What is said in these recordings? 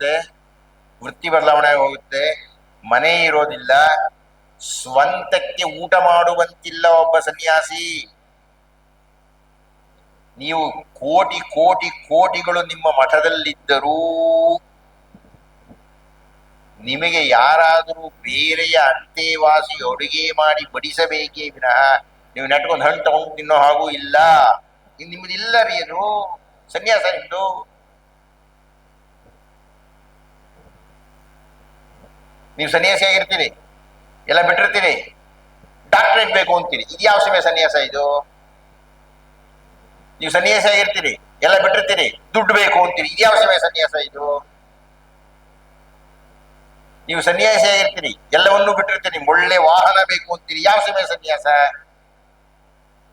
ಹೋಗುತ್ತೆ, ವೃತ್ತಿ ಬದಲಾವಣೆ ಹೋಗುತ್ತೆ, ಮನೆ ಇರೋದಿಲ್ಲ, ಸ್ವಂತಕ್ಕೆ ಊಟ ಮಾಡುವಂತಿಲ್ಲ ಒಬ್ಬ ಸನ್ಯಾಸಿ. ನೀವು ಕೋಟಿ ಕೋಟಿ ಕೋಟಿಗಳು ನಿಮ್ಮ ಮಠದಲ್ಲಿದ್ದರೂ ನಿಮಗೆ ಯಾರಾದರೂ ಬೇರೆಯ ಅಂತೆವಾಸಿ ಅಡುಗೆ ಮಾಡಿ ಬಡಿಸಬೇಕೇ ವಿನಃ ನೀವು ನೆಟ್ಕೊಂಡು ಹಣ್ಣು ತಗೊಂಡು ತಿನ್ನೋ ಹಾಗೂ ಇಲ್ಲ. ನಿಮ್ಮದಿಲ್ಲ ರೀ, ಅದು ಸನ್ಯಾಸ ನಿಮ್ದು. ನೀವು ಸನ್ಯಾಸಿ ಆಗಿರ್ತೀರಿ, ಎಲ್ಲ ಬಿಟ್ಟಿರ್ತೀರಿ, ಡಾಕ್ಟ್ರೇಟ್ ಬೇಕು ಅಂತೀರಿ. ಇದು ಯಾವ ಸಮಯ ಸನ್ಯಾಸ ಇದು? ನೀವು ಸನ್ಯಾಸಿ ಆಗಿರ್ತೀರಿ, ಎಲ್ಲ ಬಿಟ್ಟಿರ್ತೀರಿ, ದುಡ್ಡು ಬೇಕು ಅಂತೀರಿ. ಇದು ಯಾವ ಸಮಯ ಸನ್ಯಾಸ ಇದು? ನೀವು ಸನ್ಯಾಸಿ ಆಗಿರ್ತೀರಿ, ಎಲ್ಲವನ್ನೂ ಬಿಟ್ಟಿರ್ತೀರಿ, ಒಳ್ಳೆ ವಾಹನ ಬೇಕು ಅಂತೀರಿ. ಯಾವ ಸಮಯ ಸನ್ಯಾಸ?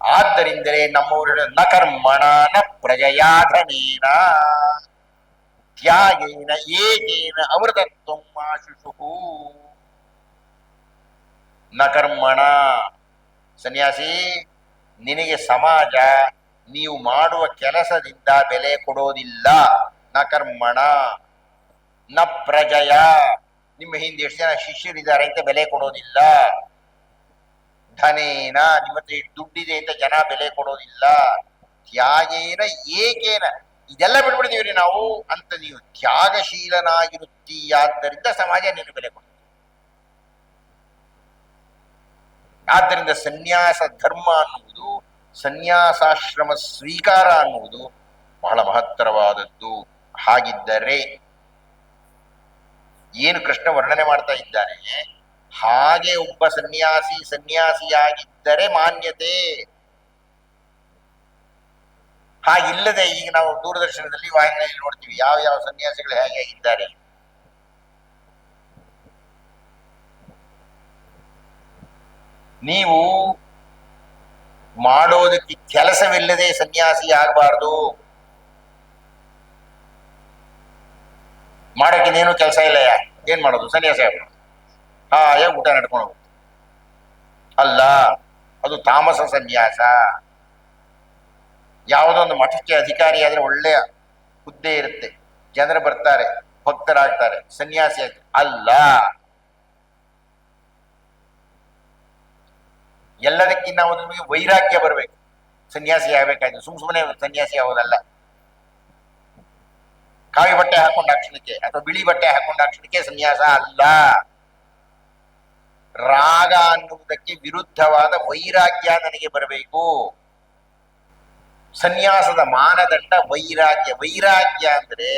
ಆದ್ದರಿಂದಲೇ ನಮ್ಮವರು ನ ಕರ್ಮಣ ನ ಪ್ರಜಯಾಧನೇನ ತ್ಯಾಗೇನ ಏಕೇನ ಅಮೃತತ್ವಂ ಆಶುಷು. ನ ಕರ್ಮಣ, ಸನ್ಯಾಸಿ, ನಿನಗೆ ಸಮಾಜ ನೀವು ಮಾಡುವ ಕೆಲಸದಿಂದ ಬೆಲೆ ಕೊಡೋದಿಲ್ಲ. ನ ಕರ್ಮಣ ನ ಪ್ರಜಯ, ನಿಮ್ಮ ಹಿಂದೆ ಎಷ್ಟು ಜನ ಶಿಷ್ಯರಿದ್ದಾರೆ ಅಂತ ಬೆಲೆ ಕೊಡೋದಿಲ್ಲ. ಧನೇನ, ನಿಮ್ಮ ಹತ್ರ ದುಡ್ಡಿದೆ ಅಂತ ಜನ ಬೆಲೆ ಕೊಡೋದಿಲ್ಲ. ತ್ಯಾಗೇನ ಏಕೇನ, ಇದೆಲ್ಲ ಬಿಟ್ಬಿಡ್ತೀವ್ರಿ ನಾವು ಅಂತ ನೀವು ತ್ಯಾಗಶೀಲನಾಗಿರುತ್ತೀಯಾದ್ದರಿಂದ ಸಮಾಜ ನೀನು ಬೆಲೆ ಕೊಡ್ತೀವಿ. ಆದ್ದರಿಂದ ಸನ್ಯಾಸ ಧರ್ಮ ಅನ್ನುವುದು, ಸನ್ಯಾಸಾಶ್ರಮ ಸ್ವೀಕಾರ ಅನ್ನುವುದು ಬಹಳ ಮಹತ್ತರವಾದದ್ದು. ಹಾಗಿದ್ದರೆ ಏನು ಕೃಷ್ಣ ವರ್ಣನೆ ಮಾಡ್ತಾ ಇದ್ದಾನೆ, ಹಾಗೆ ಒಬ್ಬ ಸನ್ಯಾಸಿಯಾಗಿದ್ದರೆ ಮಾನ್ಯತೆ. ಹಾಗಿಲ್ಲದೆ ಈಗ ನಾವು ದೂರದರ್ಶನದಲ್ಲಿ ವಾಹಿನಿಯಲ್ಲಿ ನೋಡ್ತೀವಿ ಯಾವ ಯಾವ ಸನ್ಯಾಸಿಗಳು ಹೇಗೆ ಆಗಿದ್ದಾರೆ. ನೀವು ಮಾಡೋದಕ್ಕೆ ಕೆಲಸವಿಲ್ಲದೆ ಸನ್ಯಾಸಿ ಆಗಬಾರ್ದು. ಮಾಡೋಕ್ಕಿನ್ನೇನು ಕೆಲಸ ಇಲ್ಲ, ಏನ್ ಮಾಡೋದು? ಸನ್ಯಾಸಿ ಆಗ್ಬೋದು, ಹಾಯಾಗಿ ಊಟ ನಡ್ಕೊಂಡು ಹೋಗುತ್ತೆ. ಅಲ್ಲ, ಅದು ತಾಮಸ ಸನ್ಯಾಸ. ಯಾವುದೋ ಒಂದು ಮಠಕ್ಕೆ ಅಧಿಕಾರಿ ಆದ್ರೆ ಒಳ್ಳೆಯ ಹುದ್ದೆ ಇರುತ್ತೆ, ಜನರು ಬರ್ತಾರೆ, ಭಕ್ತರಾಗ್ತಾರೆ, ಸನ್ಯಾಸಿ ಆಗ್ತಾರೆ. ಅಲ್ಲ, ಎಲ್ಲದಕ್ಕಿಂತ ಒಂದು ನಿಮಗೆ ವೈರಾಗ್ಯ ಬರಬೇಕು, ಸನ್ಯಾಸಿ ಆಗ್ಬೇಕಾಯ್ತು. ಸುಮ್ಮನೆ ಸನ್ಯಾಸಿ ಆಗೋದಲ್ಲ. ಕಾವಿ ಬಟ್ಟೆ ಹಾಕೊಂಡ ಕ್ಷಣಕ್ಕೆ ಅಥವಾ ಬಿಳಿ ಬಟ್ಟೆ ಹಾಕೊಂಡ ಕ್ಷಣಕ್ಕೆ ಸನ್ಯಾಸ ಅಲ್ಲ. ರಾಗ ಅನ್ನುವುದಕ್ಕೆ ವಿರುದ್ಧವಾದ ವೈರಾಗ್ಯ ನನಗೆ ಬರಬೇಕು. ಸನ್ಯಾಸದ ಮಾನದಂಡ ವೈರಾಗ್ಯ. ವೈರಾಗ್ಯ ಅಂದ್ರೆ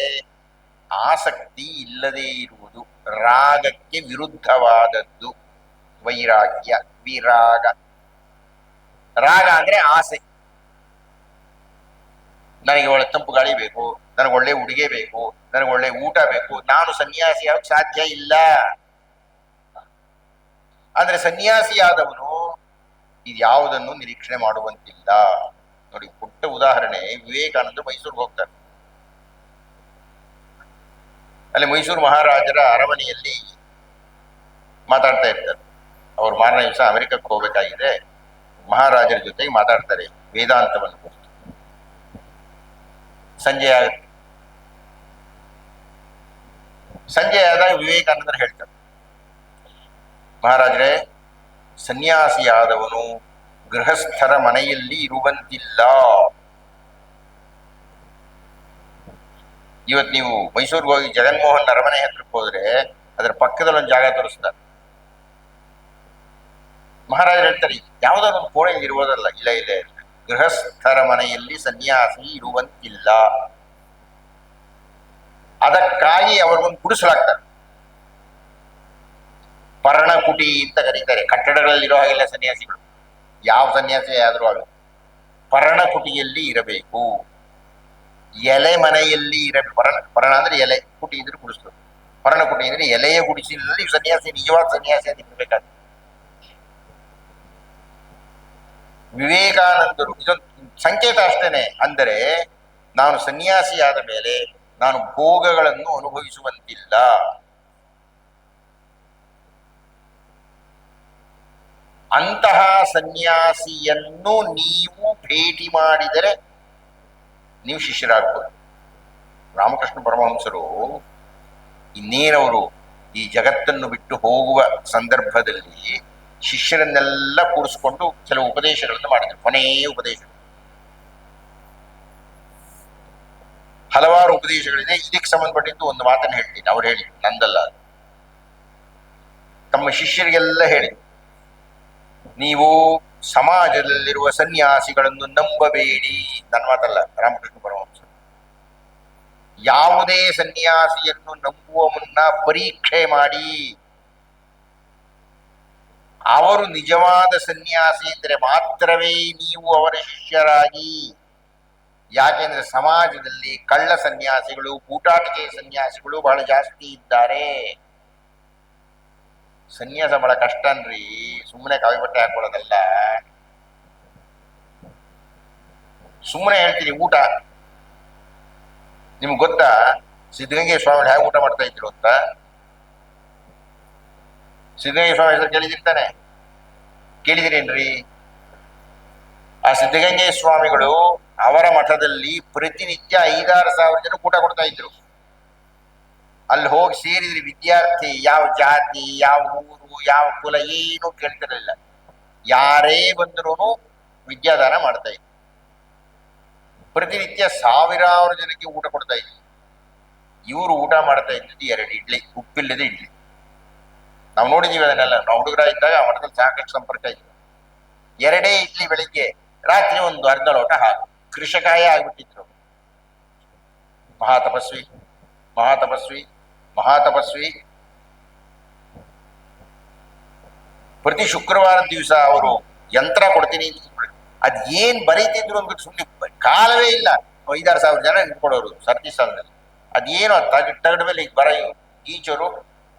ಆಸಕ್ತಿ ಇಲ್ಲದೆ ಇರುವುದು, ರಾಗಕ್ಕೆ ವಿರುದ್ಧವಾದದ್ದು ವೈರಾಗ್ಯ. ವಿರಾಗ, ರಾಗ ಅಂದ್ರೆ ಆಸೆ. ನನಗೆ ಒಳ್ಳೆ ತಂಪು ಗಾಳಿ ಬೇಕು, ನನಗೆ ಒಳ್ಳೆ ಉಡುಗೆ ಬೇಕು, ನನಗೆ ಒಳ್ಳೆ ಊಟ ಬೇಕು, ನಾನು ಸನ್ಯಾಸಿ ಆಗಕ್ಕೆ ಸಾಧ್ಯ ಇಲ್ಲ. ಅಂದ್ರೆ ಸನ್ಯಾಸಿಯಾದವನು ಇದ್ಯಾವುದನ್ನು ನಿರೀಕ್ಷಣೆ ಮಾಡುವಂತಿಲ್ಲ. ನೋಡಿ, ಪುಟ್ಟ ಉದಾಹರಣೆ, ವಿವೇಕಾನಂದರು ಮೈಸೂರಿಗೆ ಹೋಗ್ತಾರೆ. ಅಲ್ಲಿ ಮೈಸೂರು ಮಹಾರಾಜರ ಅರಮನೆಯಲ್ಲಿ ಮಾತಾಡ್ತಾ ಇರ್ತಾರೆ. ಅವ್ರು ಮಾರನೇ ದಿವಸ ಅಮೆರಿಕಕ್ಕೆ ಹೋಗ್ಬೇಕಾಗಿದೆ, ಮಹಾರಾಜರ ಜೊತೆಗೆ ಮಾತಾಡ್ತಾರೆ ವೇದಾಂತವನ್ನು ಕುರಿತು. ಸಂಜೆ ಆಗುತ್ತೆ. ಸಂಜೆ ಆದಾಗ ವಿವೇಕಾನಂದರು ಹೇಳ್ತಾರೆ, ಮಹಾರಾಜರೇ, ಸನ್ಯಾಸಿಯಾದವನು ಗೃಹಸ್ಥರ ಮನೆಯಲ್ಲಿ ಇರುವಂತಿಲ್ಲ. ಇವತ್ತು ನೀವು ಮೈಸೂರಿಗೆ ಹೋಗಿ ಜಗನ್ಮೋಹನ್ ಅರಮನೆ ಹತ್ರಕ್ಕೆ ಹೋದ್ರೆ ಅದರ ಪಕ್ಕದಲ್ಲಿ ಒಂದು ಜಾಗ ತೋರಿಸ್ತಾರೆ. ಮಹಾರಾಜರು ಹೇಳ್ತಾರೆ, ಯಾವುದಾದ್ರು ಒಂದು ಕೋಣೆ ಇರುವುದಲ್ಲ. ಇಲ್ಲ ಇಲ್ಲ ಇಲ್ಲ, ಗೃಹಸ್ಥರ ಮನೆಯಲ್ಲಿ ಸನ್ಯಾಸಿ ಇರುವಂತಿಲ್ಲ. ಅದಕ್ಕಾಗಿ ಅವ್ರಿಗೊಂದು ಗುಡಿಸಲಾಗ್ತಾರೆ, ಪರ್ಣಕುಟಿ ಅಂತ ಕರೀತಾರೆ. ಕಟ್ಟಡಗಳಲ್ಲಿ ಇರೋ ಹಾಗಿಲ್ಲ ಸನ್ಯಾಸಿಗಳು, ಯಾವ ಸನ್ಯಾಸಿ ಆದ್ರೂ ಆಗಲಿ ಪರ್ಣಕುಟಿಯಲ್ಲಿ ಇರಬೇಕು. ಎಲೆ ಮನೆಯಲ್ಲಿ ಇರಬೇಕು. ಪರ್ಣ ಅಂದ್ರೆ ಎಲೆ, ಕುಟಿ ಇದ್ರೆ ಗುಡಿಸಲು. ಪರ್ಣಕುಟಿ ಅಂದ್ರೆ ಎಲೆಯ ಗುಡಿಸಿನಲ್ಲಿ ಸನ್ಯಾಸಿ, ನಿಜವಾದ ಸನ್ಯಾಸಿ ಅಂತ ಇರಬೇಕಾದ್ರೆ. ವಿವೇಕಾನಂದರು ಇದೊಂದು ಸಂಕೇತ ಅಷ್ಟೇನೆ. ಅಂದರೆ ನಾನು ಸನ್ಯಾಸಿ ಆದ ಮೇಲೆ ನಾನು ಭೋಗಗಳನ್ನು ಅನುಭವಿಸುವಂತಿಲ್ಲ. ಅಂತಹ ಸನ್ಯಾಸಿಯನ್ನು ನೀವು ಭೇಟಿ ಮಾಡಿದರೆ ನೀವು ಶಿಷ್ಯರಾಗ್ಬೋದು. ರಾಮಕೃಷ್ಣ ಪರಮಹಂಸರು ಇನ್ನೇನವರು ಈ ಜಗತ್ತನ್ನು ಬಿಟ್ಟು ಹೋಗುವ ಸಂದರ್ಭದಲ್ಲಿ ಶಿಷ್ಯರನ್ನೆಲ್ಲ ಕೂರಿಸ್ಕೊಂಡು ಕೆಲವು ಉಪದೇಶಗಳನ್ನು ಮಾಡಿದರು. ಕೊನೆಯ ಉಪದೇಶ, ಹಲವಾರು ಉಪದೇಶಗಳಿದೆ. ಇದಕ್ಕೆ ಸಂಬಂಧಪಟ್ಟಿದ್ದು ಒಂದು ಮಾತನ್ನು ಹೇಳ್ತೀನಿ. ಅವ್ರು ಹೇಳಿ, ನಂದಲ್ಲ. ತಮ್ಮ ಶಿಷ್ಯರಿಗೆಲ್ಲ ಹೇಳಿ, ನೀವು ಸಮಾಜದಲ್ಲಿರುವ ಸನ್ಯಾಸಿಗಳನ್ನು ನಂಬಬೇಡಿ. ನನ್ನ ಮಾತಲ್ಲ, ರಾಮಕೃಷ್ಣ ಪರಮಹಂಸ. ಯಾವುದೇ ಸನ್ಯಾಸಿಯನ್ನು ನಂಬುವ ಮುನ್ನ ಪರೀಕ್ಷೆ ಮಾಡಿ. ಅವರು ನಿಜವಾದ ಸನ್ಯಾಸಿ ಇದ್ದರೆ ಮಾತ್ರವೇ ನೀವು ಅವರ ಶಿಷ್ಯರಾಗಿ. ಯಾಕೆಂದ್ರೆ ಸಮಾಜದಲ್ಲಿ ಕಳ್ಳ ಸನ್ಯಾಸಿಗಳು, ಬೂಟಾಟಿಕೆ ಸನ್ಯಾಸಿಗಳು ಬಹಳ ಜಾಸ್ತಿ ಇದ್ದಾರೆ. ಸನ್ಯಾಸ ಬಹಳ ಕಷ್ಟನ್ರಿ, ಸುಮ್ಮನೆ ಕಾವಿ ಬಟ್ಟೆ ಹಾಕೊಳ್ಳೋದಲ್ಲ. ಸುಮ್ಮನೆ ಹೇಳ್ತೀನಿ, ಊಟ ನಿಮ್ಗೆ ಗೊತ್ತಾ? ಸಿದ್ಧಗಂಗೆ ಸ್ವಾಮಿ ಹೇಗೆ ಊಟ ಮಾಡ್ತಾ ಇದ್ರು ಅಂತ? ಸಿದ್ಧಗಂಗೆ ಸ್ವಾಮಿ ಹೆಸರು ಕೇಳಿದಿರ್ತಾನೆ, ಕೇಳಿದಿರೇನ್ರಿ? ಆ ಸಿದ್ಧಗಂಗೆ ಸ್ವಾಮಿಗಳು ಅವರ ಮಠದಲ್ಲಿ ಪ್ರತಿನಿತ್ಯ 5,000-6,000 ಜನ ಊಟ ಕೊಡ್ತಾ ಇದ್ರು. ಅಲ್ಲಿ ಹೋಗಿ ಸೇರಿದ್ರಿ ವಿದ್ಯಾರ್ಥಿ ಯಾವ ಜಾತಿ, ಯಾವ ಊರು, ಯಾವ ಕುಲ ಏನು ಕೇಳ್ತಿರಲಿಲ್ಲ. ಯಾರೇ ಬಂದರೂ ವಿದ್ಯಾದಾನ ಮಾಡ್ತಾ ಇದ್ರು. ಪ್ರತಿನಿತ್ಯ 1,000 ಜನಕ್ಕೆ ಊಟ ಕೊಡ್ತಾ ಇದ್ರು. ಇವರು ಊಟ ಮಾಡ್ತಾ ಇದ್ದದ್ದು 2 ಇಡ್ಲಿ, ಉಪ್ಪಿಲ್ಲದೆ ಇಡ್ಲಿ. ನಾವು ನೋಡಿದೀವಿ ಅದನ್ನೆಲ್ಲ. ನಾವು ಹುಡುಗರ ಇದ್ದಾಗ ಆ ಮಠದಲ್ಲಿ ಸಾಕಷ್ಟು ಸಂಪರ್ಕ ಇತ್ತು. 2 ಇಡ್ಲಿ ಬೆಳಿಗ್ಗೆ, ರಾತ್ರಿ ಒಂದು ಅರ್ಧ ಲೋಟ ಹಾಕು. ಕೃಷಕಾಯ ಆಗ್ಬಿಟ್ಟಿದ್ರು. ಮಹಾತಪಸ್ವಿ ಮಹಾತಪಸ್ವಿ ಮಹಾತಪಸ್ವಿ. ಪ್ರತಿ ಶುಕ್ರವಾರದ ದಿವಸ ಅವರು ಯಂತ್ರ ಕೊಡ್ತೀನಿ ಅದ್ ಏನ್ ಬರೀತಿದ್ರು ಅಂದ್ಬಿಟ್ಟು ಸುಮ್ಮನೆ ಕಾಲವೇ ಇಲ್ಲ. 5,000-6,000 ಜನ ಇಟ್ಕೊಡೋರು ಸರ್ತಿ ಸಾಲಿನಲ್ಲಿ. ಅದೇನೋ ತಗಡ ಮೇಲೆ ಈಗ ಬರ ಈಚರು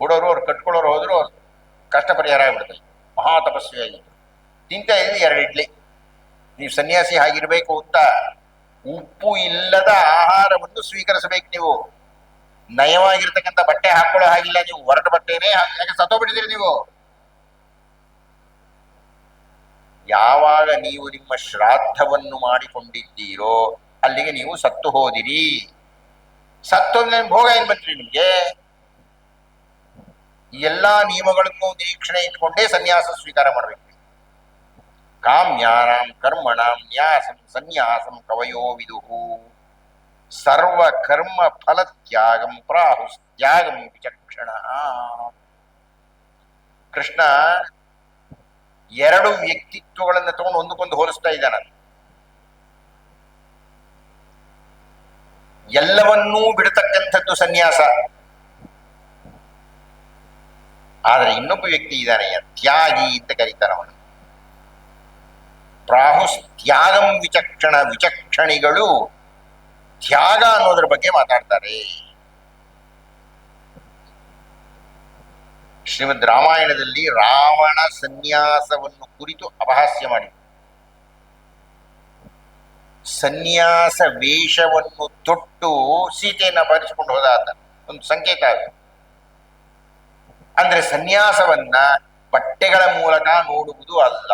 ಕೊಡೋರು, ಅವ್ರು ಕಟ್ಕೊಳ್ಳೋರು ಹೋದ್ರು, ಅವ್ರು ಕಷ್ಟ ಪರಿಹಾರ ಆಗ್ಬಿಡ್ತಾರೆ. ಮಹಾತಪಸ್ವಿ ಆಗಿದ್ರು. ತಿಂತ ಇದ್ರಿ 2 ಇಡ್ಲಿ. ನೀವು ಸನ್ಯಾಸಿ ಆಗಿರ್ಬೇಕು ಅಂತ ಉಪ್ಪು ಇಲ್ಲದ ಆಹಾರವನ್ನು ಸ್ವೀಕರಿಸಬೇಕು. ನೀವು ನಯವಾಗಿರ್ತಕ್ಕಂಥ ಬಟ್ಟೆ ಹಾಕೊಳ್ಳೋ ಹಾಗಿಲ್ಲ. ನೀವು ಹೊರಟ ಬಟ್ಟೆನೇ ಯಾಕೆ ಸತ್ತೋಗ್ಬಿಟ್ಟಿದ್ದೀರಿ ನೀವು. ಯಾವಾಗ ನೀವು ನಿಮ್ಮ ಶ್ರಾದ್ದವನ್ನು ಮಾಡಿಕೊಂಡಿದ್ದೀರೋ ಅಲ್ಲಿಗೆ ನೀವು ಸತ್ತು ಹೋದಿರಿ. ಸತ್ತೋದ್ರೆ ಭೋಗ ಏನ್ ಬಂತ್ರಿ ನಿಮ್ಗೆ? ಈ ಎಲ್ಲಾ ನಿಯಮಗಳನ್ನು ನಿರೀಕ್ಷಣೆ ಇಟ್ಕೊಂಡೇ ಸನ್ಯಾಸ ಸ್ವೀಕಾರ ಮಾಡ್ಬೇಕು. ಕಾಮ್ಯಾನಾಂ ಕರ್ಮಣಾಂ ನ್ಯಾಸಂ ಸನ್ಯಾಸಂ ಕವಯೋ ವಿದುಹು ಸರ್ವ ಕರ್ಮ ಫಲ ತ್ಯಾಗಂ ಪ್ರಾಹುಸ್ ತ್ಯಾಗಂ ವಿಚಕ್ಷಣ. ಕೃಷ್ಣ 2 ವ್ಯಕ್ತಿತ್ವಗಳನ್ನು ತಗೊಂಡು ಒಂದಕ್ಕೊಂದು ಹೋಲಿಸ್ತಾ ಇದ್ದಾನ. ಎಲ್ಲವನ್ನೂ ಬಿಡತಕ್ಕಂಥದ್ದು ಸನ್ಯಾಸ. ಆದರೆ ಇನ್ನೊಬ್ಬ ವ್ಯಕ್ತಿ ಇದ್ದಾನೆ, ತ್ಯಾಗಿ ಅಂತ ಕರೀತಾನೆ ಅವನು. ಪ್ರಾಹುಸ್ ತ್ಯಾಗಂ ವಿಚಕ್ಷಣ. ವಿಚಕ್ಷಣಿಗಳು ತ್ಯಾಗ ಅನ್ನೋದ್ರ ಬಗ್ಗೆ ಮಾತಾಡ್ತಾರೆ. ಶ್ರೀಮದ್ ರಾಮಾಯಣದಲ್ಲಿ ರಾವಣ ಸನ್ಯಾಸವನ್ನು ಕುರಿತು ಅಪಹಾಸ್ಯ ಮಾಡಿ, ಸನ್ಯಾಸ ವೇಷವನ್ನು ತೊಟ್ಟು ಸೀತೆಯನ್ನ ಅಪಹರಿಸಿಕೊಂಡು ಹೋದ ಆತ. ಒಂದು ಸಂಕೇತ ಅದು. ಅಂದ್ರೆ ಸನ್ಯಾಸವನ್ನ ಬಟ್ಟೆಗಳ ಮೂಲಕ ನೋಡುವುದು ಅಲ್ಲ.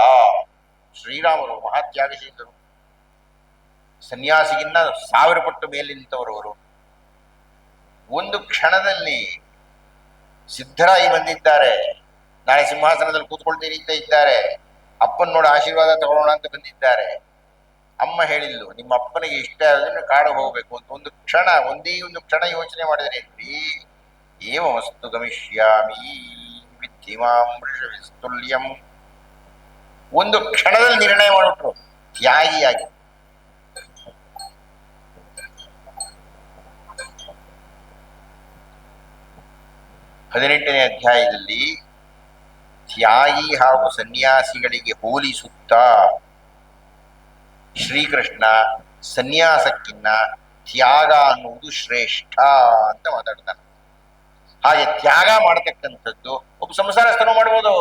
ಶ್ರೀರಾಮರು ಮಹಾತ್ಯಾಗಶೀಲರು, ಸನ್ಯಾಸಿಗಿನ್ನ 1000 ಪಟ್ಟು ಮೇಲೆ ನಿಂತವರು ಅವರು. ಒಂದು ಕ್ಷಣದಲ್ಲಿ ಸಿದ್ಧರಾಗಿ ಬಂದಿದ್ದಾರೆ. ನಾಳೆ ಸಿಂಹಾಸನದಲ್ಲಿ ಕೂತ್ಕೊಳ್ತೀನಿ ಅಂತ ಇದ್ದಾರೆ. ಅಪ್ಪನ ನೋಡಿ ಆಶೀರ್ವಾದ ತಗೊಳ್ಳೋಣ ಅಂತ ಬಂದಿದ್ದಾರೆ. ಅಮ್ಮ ಹೇಳಿದ್ಲು, ನಿಮ್ಮ ಅಪ್ಪನಿಗೆ ಇಷ್ಟ ಆದ್ರೆ ಕಾಡು ಹೋಗ್ಬೇಕು ಅಂತ. ಒಂದೇ ಒಂದು ಕ್ಷಣ ಯೋಚನೆ ಮಾಡಿದ್ರೆ, ಏವ ವಸ್ತು ಗಮಿಷ್ಯಾಮಿ ವಿದ್ಧಿಮಾಂ ವೃಷವಿಸ್ತುಲ್ಯಂ. ಒಂದು ಕ್ಷಣದಲ್ಲಿ ನಿರ್ಣಯ ಮಾಡಿಬಿಟ್ರು, ತ್ಯಾಗಿಯಾಗಿ. ಹದಿನೆಂಟನೇ ಅಧ್ಯಾಯದಲ್ಲಿ ತ್ಯಾಗಿ ಹಾಗೂ ಸನ್ಯಾಸಿಗಳಿಗೆ ಹೋಲಿಸುತ್ತಾ ಶ್ರೀಕೃಷ್ಣ ಸನ್ಯಾಸಕ್ಕಿನ್ನ ತ್ಯಾಗ ಅನ್ನುವುದು ಶ್ರೇಷ್ಠ ಅಂತ ಮಾತಾಡ್ತಾನೆ. ಹಾಗೆ ತ್ಯಾಗ ಮಾಡತಕ್ಕಂಥದ್ದು ಒಬ್ಬ ಸಂಸಾರಸ್ಥನು ಮಾಡ್ಬೋದು.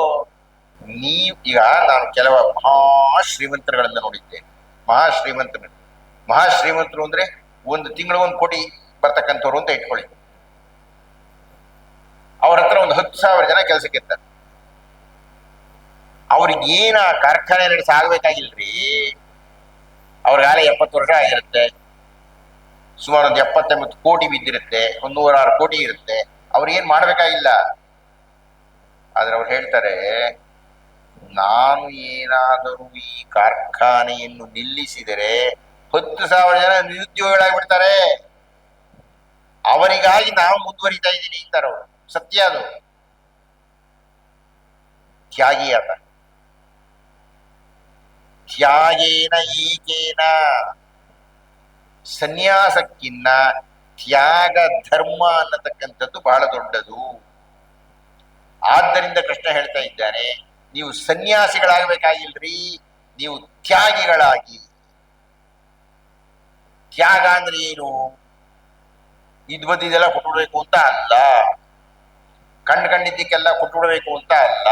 ಈಗ ನಾನು ಕೆಲವು ಮಹಾಶ್ರೀಮಂತರುಗಳನ್ನ ನೋಡಿದ್ದೆ. ಮಹಾಶ್ರೀಮಂತರು ಅಂದ್ರೆ 1 ತಿಂಗಳು 1 ಕೋಟಿ ಬರ್ತಕ್ಕಂಥವ್ರು ಅಂತ ಇಟ್ಕೊಳ್ಳಿ. ಅವ್ರ ಹತ್ರ ಒಂದು 10,000 ಜನ ಕೆಲಸಕ್ಕೆ ಇರ್ತಾರೆ. ಅವ್ರಿಗೇನ ಕಾರ್ಖಾನೆ ನಡೆಸಾಗಬೇಕಾಗಿಲ್ರಿ. ಅವ್ರಿಗಾಲೆ 70 ವರ್ಷ ಆಗಿರುತ್ತೆ. ಸುಮಾರು ಒಂದು 70-80 ಕೋಟಿ ಬಿದ್ದಿರುತ್ತೆ. ಒಂದು 106 ಕೋಟಿ ಇರುತ್ತೆ. ಅವ್ರು ಏನ್ ಮಾಡ್ಬೇಕಾಗಿಲ್ಲ. ಆದ್ರೆ ಅವ್ರು ಹೇಳ್ತಾರೆ, ನಾನು ಏನಾದರೂ ಈ ಕಾರ್ಖಾನೆಯನ್ನು ನಿಲ್ಲಿಸಿದರೆ 10,000 ಜನ ನಿರುದ್ಯೋಗಿಗಳಾಗ್ಬಿಡ್ತಾರೆ, ಅವರಿಗಾಗಿ ನಾವು ಮುಂದುವರಿತಾ ಇದ್ದೀನಿ ಅಂತಾರೆ ಅವರು. ಸತ್ಯ ಅದು. ತ್ಯಾಗಿ ಆತ. ತ್ಯಾಗೇನ ಈಗೇನ, ಸನ್ಯಾಸಕ್ಕಿನ್ನ ತ್ಯಾಗ ಧರ್ಮ ಅನ್ನತಕ್ಕಂಥದ್ದು ಬಹಳ ದೊಡ್ಡದು. ಆದ್ದರಿಂದ ಕೃಷ್ಣ ಹೇಳ್ತಾ ಇದ್ದಾನೆ, ನೀವು ಸನ್ಯಾಸಿಗಳಾಗಬೇಕಾಗಿಲ್ರಿ, ನೀವು ತ್ಯಾಗಿಗಳಾಗಿ. ತ್ಯಾಗ ಅಂದ್ರೆ ಏನು? ಇದ್ಬದ್ದಿದೆಲ್ಲ ಕೊಟ್ಬಿಡ್ಬೇಕು ಅಂತ ಅಲ್ಲ, ಕಂಡಿದ್ದಕ್ಕೆಲ್ಲ ಕೊಟ್ಬಿಡ್ಬೇಕು ಅಂತ ಅಲ್ಲ.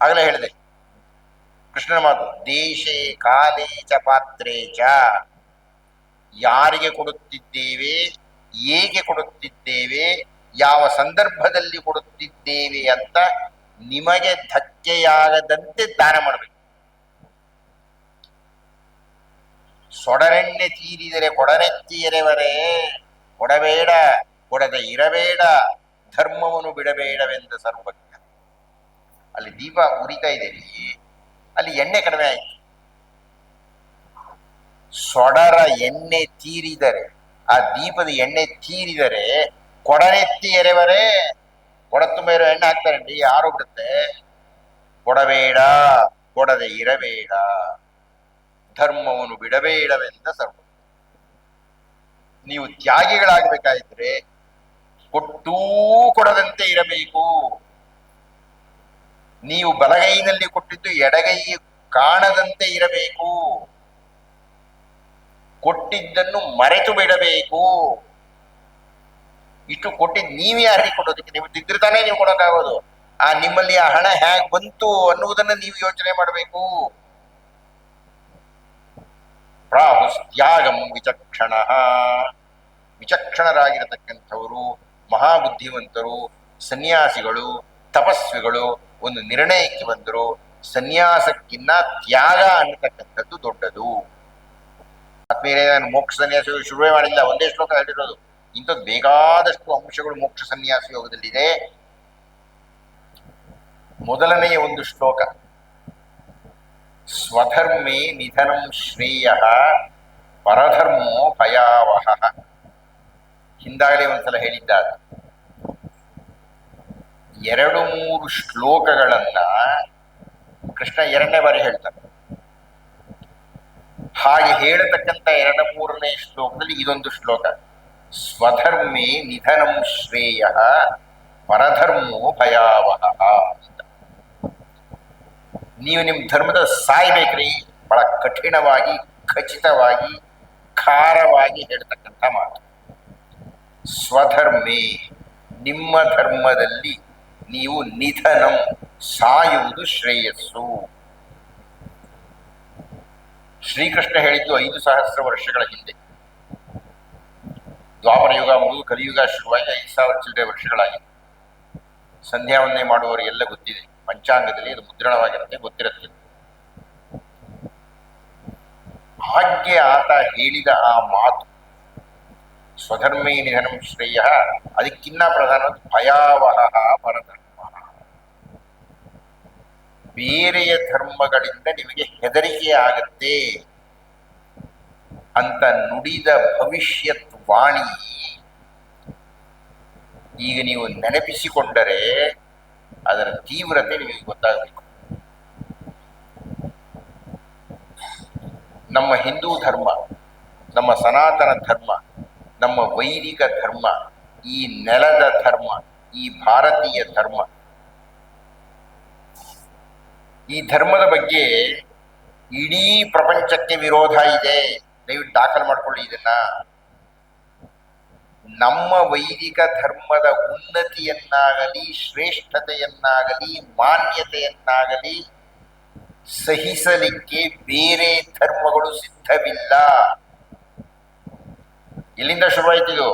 ಆಗಲೇ ಹೇಳಿದೆ ಕೃಷ್ಣನ ಮಾತು, ದೇಶೇ ಕಾಲೇ ಚ ಪಾತ್ರೇ ಚ, ಯಾರಿಗೆ ಕೊಡುತ್ತಿದ್ದೇವೆ, ಹೇಗೆ ಕೊಡುತ್ತಿದ್ದೇವೆ, ಯಾವ ಸಂದರ್ಭದಲ್ಲಿ ಕೊಡುತ್ತಿದ್ದೇವೆ ಅಂತ ನಿಮಗೆ ಧಕ್ಕೆಯಾಗದಂತೆ ದಾನ ಮಾಡಬೇಕು. ಸೊಡರೆಣ್ಣೆ ತೀರಿದರೆ ಕೊಡನೆತ್ತಿ ಎರೆವರೇ, ಕೊಡಬೇಡ, ಕೊಡದೆ ಇರಬೇಡ, ಧರ್ಮವನ್ನು ಬಿಡಬೇಡವೆಂದ ಸರ್ವಜ್ಞ. ಅಲ್ಲಿ ದೀಪ ಉರಿತಾ ಇದೆ, ಅಲ್ಲಿ ಎಣ್ಣೆ ಕಡಿಮೆ ಆಯ್ತು. ಸೊಡರ ಎಣ್ಣೆ ತೀರಿದರೆ, ಆ ದೀಪದ ಎಣ್ಣೆ ತೀರಿದರೆ ಕೊಡನೆತ್ತಿ ಎರೆವರೇ, ಕೊಡ ತುಂಬ ಇರೋ ಎಣ್ಣೆ ಹಾಕ್ತಾರೇನ್ರಿ, ಯಾರು ಬಿಡುತ್ತೆ. ಕೊಡಬೇಡ, ಕೊಡದೆ ಇರಬೇಡ, ಧರ್ಮವನ್ನು ಬಿಡಬೇಡವೆಂದ ಸರ್ವ. ನೀವು ತ್ಯಾಗಿಗಳಾಗಬೇಕಾದ್ರೆ ಕೊಟ್ಟೂ ಕೊಡದಂತೆ ಇರಬೇಕು. ನೀವು ಬಲಗೈನಲ್ಲಿ ಕೊಟ್ಟಿದ್ದು ಎಡಗೈ ಕಾಣದಂತೆ ಇರಬೇಕು. ಕೊಟ್ಟಿದ್ದನ್ನು ಮರೆತು ಬಿಡಬೇಕು. ಇಷ್ಟು ಕೊಟ್ಟಿದ್ದು ನೀವೇ ಯಾರಿಗೆ ಕೊಡೋದಕ್ಕೆ? ನೀವು ತಿದ್ದರೆ ತಾನೇ ನೀವು ಕೊಡೋಕ್ಕಾಗೋದು. ಆ ನಿಮ್ಮಲ್ಲಿ ಆ ಹಣ ಹೇಗೆ ಬಂತು ಅನ್ನುವುದನ್ನು ನೀವು ಯೋಚನೆ ಮಾಡಬೇಕು. ಪ್ರಾಹುಸ್ತ್ಯಾಗಂ ವಿಚಕ್ಷಣ, ವಿಚಕ್ಷಣರಾಗಿರತಕ್ಕಂಥವರು, ಮಹಾಬುದ್ಧಿವಂತರು, ಸನ್ಯಾಸಿಗಳು, ತಪಸ್ವಿಗಳು ಒಂದು ನಿರ್ಣಯಕ್ಕೆ ಬಂದರು, ಸನ್ಯಾಸಕ್ಕಿನ್ನ ತ್ಯಾಗ ಅನ್ನತಕ್ಕಂಥದ್ದು ದೊಡ್ಡದು. ಆತ್ಮೀಯರೇ, ನಾನು ಮೋಕ್ಷ ಸನ್ಯಾಸ ಶುರುವೇ ಮಾಡಿಲ್ಲ, ಒಂದೇ ಶ್ಲೋಕ ಹೇಳಿರೋದು. ಇಂಥದ್ದು ಬೇಕಾದಷ್ಟು ಅಂಶಗಳು ಮೋಕ್ಷ ಸನ್ಯಾಸ ಯೋಗದಲ್ಲಿದೆ. ಮೊದಲನೆಯ ಒಂದು ಶ್ಲೋಕ, ಸ್ವಧರ್ಮೇ ನಿಧನಂ ಶ್ರೇಯ ಪರಧರ್ಮೋ ಭಯಾವಹ. ಹಿಂದಾಗಲೇ ಒಂದ್ಸಲ ಹೇಳಿದ್ದಾರೆ. 2-3 ಶ್ಲೋಕಗಳನ್ನ ಕೃಷ್ಣ 2ನೇ ಬಾರಿ ಹೇಳ್ತಾನೆ. ಹಾಗೆ ಹೇಳತಕ್ಕಂಥ 2-3ನೇ ಶ್ಲೋಕದಲ್ಲಿ ಇದೊಂದು ಶ್ಲೋಕ, ಸ್ವಧರ್ಮೇ ನಿಧನಂ ಶ್ರೇಯ ಪರಧರ್ಮೋ ಭಯಾವಹ ಅಂತ. ನೀವು ನಿಮ್ಮ ಧರ್ಮದ ಸಾಯ್ಬೇಕ್ರಿ, ಬಹಳ ಕಠಿಣವಾಗಿ, ಖಚಿತವಾಗಿ, ಖಾರವಾಗಿ ಹೇಳ್ತಕ್ಕಂಥ ಮಾತು. ಸ್ವಧರ್ಮೇ, ನಿಮ್ಮ ಧರ್ಮದಲ್ಲಿ ನೀವು ನಿಧನಂ, ಸಾಯುವುದು ಶ್ರೇಯಸ್ಸು. ಶ್ರೀಕೃಷ್ಣ ಹೇಳಿದ್ದು 5,000 ವರ್ಷಗಳ ಹಿಂದೆ. ದ್ವಾಪರ ಯುಗ ಮುಗಿದು ಕಲಿಯುಗ ಶುರುವಾಗಿ 5,000 ಚಿಲ್ಲರೆ ವರ್ಷಗಳಾಗಿದೆ. ಸಂಧ್ಯಾವಂದನೆ ಮಾಡುವವರಿಗೆಲ್ಲ ಗೊತ್ತಿದೆ, ಪಂಚಾಂಗದಲ್ಲಿ ಅದು ಮುದ್ರಣವಾಗಿರುತ್ತೆ, ಗೊತ್ತಿರುತ್ತೆ. ಹಾಗೆ ಆತ ಹೇಳಿದ ಆ ಮಾತು, ಸ್ವಧರ್ಮೇ ನಿಧನಂ ಶ್ರೇಯ, ಅದಕ್ಕಿನ್ನ ಪ್ರಧಾನ ಭಯಾವಹ ಪರಧರ್ಮ. ಬೇರೆಯ ಧರ್ಮಗಳಿಂದ ನಿಮಗೆ ಹೆದರಿಕೆ ಆಗತ್ತೆ ಅಂತ ನುಡಿದ ಭವಿಷ್ಯತ್ ವಾಣಿ ಈಗ ನೀವು ನೆನಪಿಸಿಕೊಂಡರೆ ಅದರ ತೀವ್ರತೆ ನಿಮಗೆ ಗೊತ್ತಾಗಬೇಕು. ನಮ್ಮ ಹಿಂದೂ ಧರ್ಮ, ನಮ್ಮ ಸನಾತನ ಧರ್ಮ, ನಮ್ಮ ವೈದಿಕ ಧರ್ಮ, ಈ ನೆಲದ ಧರ್ಮ, ಈ ಭಾರತೀಯ ಧರ್ಮ, ಈ ಧರ್ಮದ ಬಗ್ಗೆ ಇಡೀ ಪ್ರಪಂಚಕ್ಕೆ ವಿರೋಧ ಇದೆ. ದಯವಿಟ್ಟು ದಾಖಲು ಮಾಡ್ಕೊಳ್ಳಿ ಇದನ್ನ. ನಮ್ಮ ವೈದಿಕ ಧರ್ಮದ ಉನ್ನತಿಯನ್ನಾಗಲಿ, ಶ್ರೇಷ್ಠತೆಯನ್ನಾಗಲಿ, ಮಾನ್ಯತೆಯನ್ನಾಗಲಿ ಸಹಿಸಲಿಕ್ಕೆ ಬೇರೆ ಧರ್ಮಗಳು ಸಿದ್ಧವಿಲ್ಲ. ಇಲ್ಲಿಂದ ಶುರುವಾಯಿತು.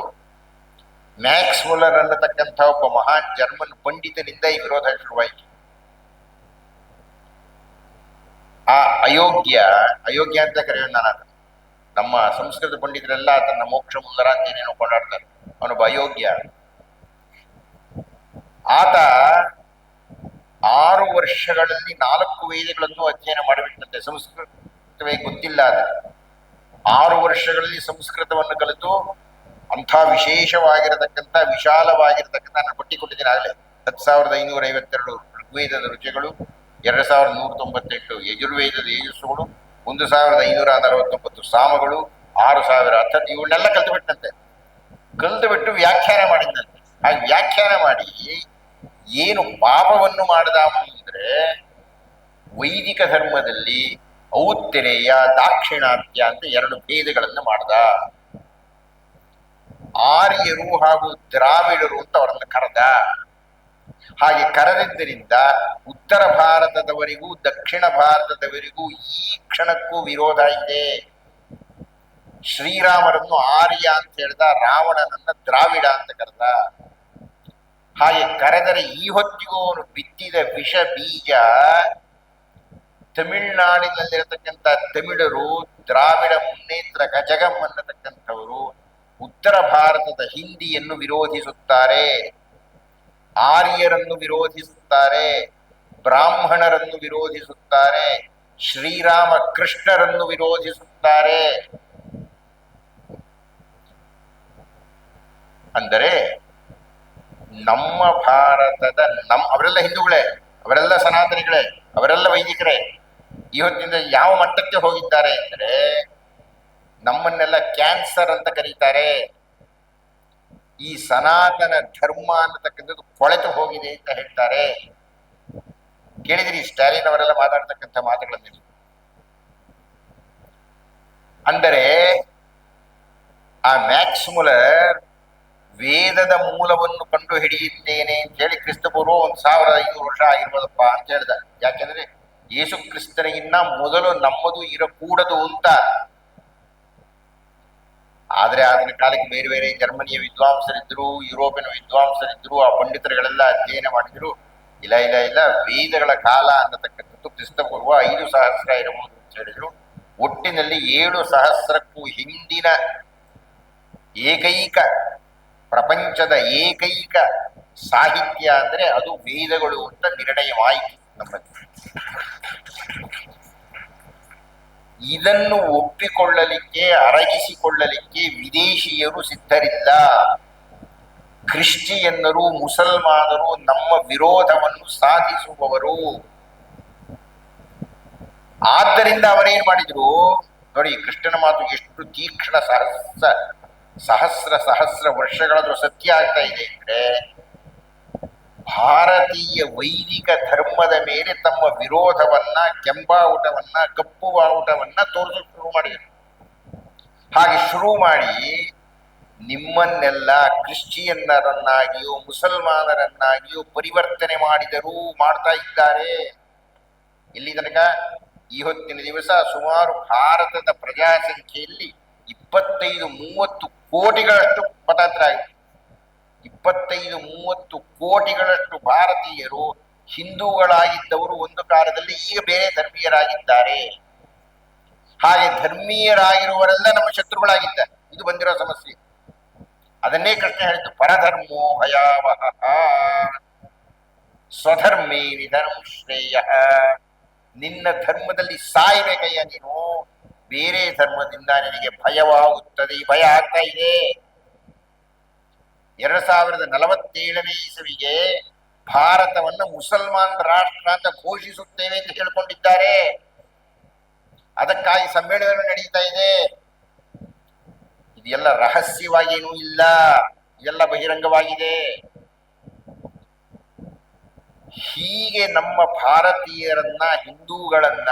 ಮ್ಯಾಕ್ಸ್ ಮುಲ್ಲರ್ ಅನ್ನತಕ್ಕಂಥ ಒಬ್ಬ ಮಹಾನ್ ಜರ್ಮನ್ ಪಂಡಿತನಿಂದ ಈ ವಿರೋಧ ಶುರುವಾಯಿತು. ಆ ಅಯೋಗ್ಯ ಅಂತ ಕರೆಯೋದು ನಾನು ಆತ. ನಮ್ಮ ಸಂಸ್ಕೃತ ಪಂಡಿತರೆಲ್ಲ ಆತನ ಮೋಕ್ಷ ಮುಲ್ಲರ ಅಂತ ಏನೇನೋ ಕೊಂಡಾಡ್ತಾರೆ. ಅವನೊಬ್ಬ ಅಯೋಗ್ಯ. ಆತ 6 ವರ್ಷಗಳಲ್ಲಿ 4 ವೇದಗಳನ್ನು ಅಧ್ಯಯನ ಮಾಡಿಬಿಟ್ಟಂತೆ. ಸಂಸ್ಕೃತವೇ ಗೊತ್ತಿಲ್ಲ ಅದ. 6 ವರ್ಷಗಳಲ್ಲಿ ಸಂಸ್ಕೃತವನ್ನು ಕಲಿತು ಅಂಥ ವಿಶೇಷವಾಗಿರತಕ್ಕಂಥ ವಿಶಾಲವಾಗಿರತಕ್ಕಂಥ, ನಾನು ಪಟ್ಟಿ ಕೊಟ್ಟಿದ್ದೀನಿ ಆಗಲೇ, 10,552 ಋಗ್ವೇದದ ರುಚಿಗಳು, 2,198 ಯಜುರ್ವೇದದ ಯಜಸ್ಸುಗಳು, 1,549 ಸಾಮಗಳು, 6,000 ಅರ್ಥ, ಇವನ್ನೆಲ್ಲ ಕಲ್ತು ಬಿಟ್ಟಂತೆ. ಕಲ್ತು ಬಿಟ್ಟು ವ್ಯಾಖ್ಯಾನ ಮಾಡಿದಂತೆ. ಹಾಗೆ ವ್ಯಾಖ್ಯಾನ ಮಾಡಿ ಏನು ಪಾಪವನ್ನು ಮಾಡಿದ ಅಂದ್ರೆ, ವೈದಿಕ ಧರ್ಮದಲ್ಲಿ ಔತ್ತರೇಯ ದಾಕ್ಷಿಣಾತ್ಯ ಅಂತ 2 ಭೇದಗಳನ್ನು ಮಾಡ್ದ. ಆರ್ಯರು ಹಾಗೂ ದ್ರಾವಿಡರು ಅಂತ ಅವರನ್ನು ಕರೆದ. ಹಾಗೆ ಕರೆದಿದ್ದರಿಂದ ಉತ್ತರ ಭಾರತದವರಿಗೂ ದಕ್ಷಿಣ ಭಾರತದವರಿಗೂ ಈ ಕ್ಷಣಕ್ಕೂ ವಿರೋಧ ಇದೆ. ಶ್ರೀರಾಮರನ್ನು ಆರ್ಯ ಅಂತ ಹೇಳ್ದ, ರಾವಣನನ್ನ ದ್ರಾವಿಡ ಅಂತ ಕರೆದ. ಹಾಗೆ ಕರೆದರೆ ಈ ಹೊತ್ತಿಗೂ ಅವನು ಬಿತ್ತಿದ ವಿಷ ಬೀಜ ತಮಿಳುನಾಡಿನಲ್ಲಿರತಕ್ಕಂಥ ತಮಿಳರು, ದ್ರಾವಿಡ ಮುನ್ನೇತ್ರ ಗಜಗಂ ಅನ್ನತಕ್ಕಂಥವರು ಉತ್ತರ ಭಾರತದ ಹಿಂದಿಯನ್ನು ವಿರೋಧಿಸುತ್ತಾರೆ, ಆರ್ಯರನ್ನು ವಿರೋಧಿಸುತ್ತಾರೆ, ಬ್ರಾಹ್ಮಣರನ್ನು ವಿರೋಧಿಸುತ್ತಾರೆ, ಶ್ರೀರಾಮ ಕೃಷ್ಣರನ್ನು ವಿರೋಧಿಸುತ್ತಾರೆ. ಅಂದರೆ ನಮ್ಮ ಭಾರತದ ಅವರೆಲ್ಲ ಹಿಂದೂಗಳೇ, ಅವರೆಲ್ಲ ಸನಾತನಿಗಳೇ, ಅವರೆಲ್ಲ ವೈದಿಕರೇ. ಈ ಹೊತ್ತಿನಿಂದ ಯಾವ ಮಟ್ಟಕ್ಕೆ ಹೋಗಿದ್ದಾರೆ ಅಂದರೆ, ನಮ್ಮನ್ನೆಲ್ಲ ಕ್ಯಾನ್ಸರ್ ಅಂತ ಕರೀತಾರೆ. ಈ ಸನಾತನ ಧರ್ಮ ಅನ್ನತಕ್ಕಂಥದ್ದು ಕೊಳೆತು ಹೋಗಿದೆ ಅಂತ ಹೇಳ್ತಾರೆ. ಕೇಳಿದಿರಿ ಸ್ಟಾಲಿನ್ ಅವರೆಲ್ಲ ಮಾತಾಡ್ತಕ್ಕಂಥ ಮಾತುಗಳನ್ನು. ಅಂದರೆ ಆ ಮ್ಯಾಕ್ಸ್ ಮುಲರ್ ವೇದದ ಮೂಲವನ್ನು ಕಂಡು ಹಿಡಿಯುತ್ತೇನೆ ಅಂತ ಹೇಳಿ ಕ್ರಿಸ್ತಪೂರ್ವ 1,500 ವರ್ಷ ಆಗಿರ್ಬೋದಪ್ಪ ಅಂತ ಹೇಳ್ದ. ಯಾಕೆಂದ್ರೆ ಯೇಸು ಕ್ರಿಸ್ತನಿಗಿನ್ನ ಮೊದಲು ನಮ್ಮದು ಇರಕೂಡದು ಅಂತ. ಆದ್ರೆ ಆಗಿನ ಕಾಲಕ್ಕೆ ಬೇರೆ ಬೇರೆ ಜರ್ಮನಿಯ ವಿದ್ವಾಂಸರಿದ್ರು, ಯುರೋಪಿನ ವಿದ್ವಾಂಸರಿದ್ರು, ಆ ಪಂಡಿತರುಗಳೆಲ್ಲ ಅಧ್ಯಯನ ಮಾಡಿದ್ರು. ಇಲ್ಲ ಇಲ್ಲ ಇಲ್ಲ, ವೇದಗಳ ಕಾಲ ಅನ್ನತಕ್ಕಂಥದ್ದು ಕ್ರಿಸ್ತಪೂರ್ವ 5,000 ಇರಬಹುದು ಅಂತ ಹೇಳಿದ್ರು. ಒಟ್ಟಿನಲ್ಲಿ 7,000ಕ್ಕೂ ಹಿಂದಿನ ಏಕೈಕ ಪ್ರಪಂಚದ ಏಕೈಕ ಸಾಹಿತ್ಯ ಅಂದ್ರೆ ಅದು ವೇದಗಳು ಅಂತ ನಿರ್ಣಯವಾಯಿತು ನಮ್ಮಲ್ಲಿ. ಇದನ್ನು ಒಪ್ಪಿಕೊಳ್ಳಲಿಕ್ಕೆ, ಅರಗಿಸಿಕೊಳ್ಳಲಿಕ್ಕೆ ವಿದೇಶಿಯರು ಸಿದ್ಧರಿಲ್ಲ. ಕ್ರಿಶ್ಚಿಯನ್ನರು, ಮುಸಲ್ಮಾನರು ನಮ್ಮ ವಿರೋಧವನ್ನು ಸಾಧಿಸುವವರು. ಆದ್ದರಿಂದ ಅವರೇನ್ ಮಾಡಿದ್ರು ನೋಡಿ, ಕೃಷ್ಣನ ಮಾತು ಎಷ್ಟು ತೀಕ್ಷ್ಣ, ಸಹಸ್ರ ವರ್ಷಗಳಾದ್ರೂ ಸತ್ಯ ಆಗ್ತಾ ಇದೆ ಅಂದ್ರೆ, ಭಾರತೀಯ ವೈದಿಕ ಧರ್ಮದ ಮೇಲೆ ತಮ್ಮ ವಿರೋಧವನ್ನ, ಕೆಂಬಾವುಟವನ್ನ, ಕಪ್ಪು ಬಾವುಟವನ್ನ ತೋರಿಸಲು ಶುರು ಮಾಡಿದರು. ಹಾಗೆ ಶುರು ಮಾಡಿ ನಿಮ್ಮನ್ನೆಲ್ಲ ಕ್ರಿಶ್ಚಿಯನ್ನರನ್ನಾಗಿಯೋ ಮುಸಲ್ಮಾನರನ್ನಾಗಿಯೋ ಪರಿವರ್ತನೆ ಮಾಡ್ತಾ ಇದ್ದಾರೆ. ಇಲ್ಲಿ ತನಕ ಈ ಹೊತ್ತಿನ ದಿವಸ ಸುಮಾರು ಭಾರತದ ಪ್ರಜಾಸಂಖ್ಯೆಯಲ್ಲಿ 25-30 ಕೋಟಿಗಳಷ್ಟು ಮತಾಂತರ ಆಗಿದೆ. 25-30 ಕೋಟಿಗಳಷ್ಟು ಭಾರತೀಯರು ಹಿಂದೂಗಳಾಗಿದ್ದವರು ಒಂದು ಕಾಲದಲ್ಲಿ ಈಗ ಬೇರೆ ಧರ್ಮೀಯರಾಗಿದ್ದಾರೆ. ಹಾಗೆ ಧರ್ಮೀಯರಾಗಿರುವವರೆಲ್ಲ ನಮ್ಮ ಶತ್ರುಗಳಾಗಿದ್ದಾರೆ. ಇದು ಬಂದಿರೋ ಸಮಸ್ಯೆ. ಅದನ್ನೇ ಕೃಷ್ಣ ಹೇಳಿದ್ದು, ಪರಧರ್ಮೋ ಭಯಾವಹ ಸ್ವಧರ್ಮೇ ನಿಧನಂ ಶ್ರೇಯ. ನಿನ್ನ ಧರ್ಮದಲ್ಲಿ ಸಾಯ್ಬೇಕಯ್ಯ ನೀನು, ಬೇರೆ ಧರ್ಮದಿಂದ ನಿನಗೆ ಭಯವಾಗುತ್ತದೆ. ಭಯ ಆಗ್ತಾ ಇದೆ. 2047ನೇ ಇಸವಿಗೆ ಭಾರತವನ್ನು ಮುಸಲ್ಮಾನ್ ರಾಷ್ಟ್ರ ಅಂತ ಘೋಷಿಸುತ್ತೇವೆ ಅಂತ ಹೇಳ್ಕೊಂಡಿದ್ದಾರೆ. ಅದಕ್ಕಾಗಿ ಸಮ್ಮೇಳನ ನಡೀತಾ ಇದೆ. ಇದೆಲ್ಲ ರಹಸ್ಯವಾಗಿ ಏನೂ ಇಲ್ಲ, ಇದೆಲ್ಲ ಬಹಿರಂಗವಾಗಿದೆ. ಹೀಗೆ ನಮ್ಮ ಭಾರತೀಯರನ್ನ, ಹಿಂದೂಗಳನ್ನ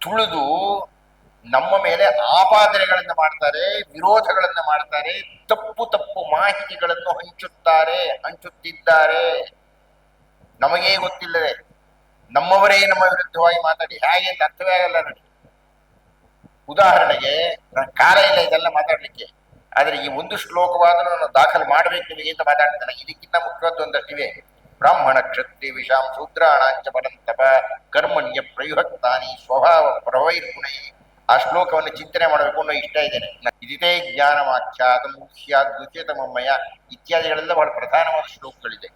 ತುಳಿದು ನಮ್ಮ ಮೇಲೆ ಆಪಾದನೆಗಳನ್ನು ಮಾಡ್ತಾರೆ, ವಿರೋಧಗಳನ್ನು ಮಾಡ್ತಾರೆ, ತಪ್ಪು ಮಾಹಿತಿಗಳನ್ನು ಹಂಚುತ್ತಿದ್ದಾರೆ. ನಮಗೇ ಗೊತ್ತಿಲ್ಲದೆ ನಮ್ಮವರೇ ನಮ್ಮ ವಿರುದ್ಧವಾಗಿ ಮಾತಾಡಿ ಹೇಗೆ ಅಂತ ಅರ್ಥವೇ ಆಗಲ್ಲ ನನಗೆ. ಉದಾಹರಣೆಗೆ, ನನ್ನ ಕಾಲ ಇಲ್ಲ ಇದೆಲ್ಲ ಮಾತಾಡ್ಲಿಕ್ಕೆ, ಆದ್ರೆ ಈ ಒಂದು ಶ್ಲೋಕವಾದರೂ ನಾನು ದಾಖಲು ಮಾಡ್ಬೇಕು ನಿಮಗೆ ಅಂತ ಮಾತಾಡ್ತೇನೆ. ಇದಕ್ಕಿಂತ ಮುಖ್ಯವಾದ ಒಂದಷ್ಟಿವೆ. ಬ್ರಾಹ್ಮಣ ಕ್ಷತ್ರಿಯ ವಿಷಾಂ ಶೂದ್ರಾಣಾಂಚ ಪರಂತಪ ಕರ್ಮಣ್ಯ ಪ್ರಯುಕ್ತಾನಿ ಸ್ವಭಾವ ಪ್ರವೈರ್ಗುಣೈ. ಆ ಶ್ಲೋಕವನ್ನು ಚಿಂತನೆ ಮಾಡಬೇಕು ಅನ್ನೋ ಇಷ್ಟ ಇದ್ದೇನೆ. ವಿದಿತೇ ಜ್ಞಾನಮಾಖ್ಯಾತಂ ಸ್ಯಾದ್ ದ್ವಿತೀಯತಮಮ್ಮಯ ಇತ್ಯಾದಿಗಳೆಲ್ಲ ಬಹಳ ಪ್ರಧಾನವಾದ ಶ್ಲೋಕಗಳಿದೆ.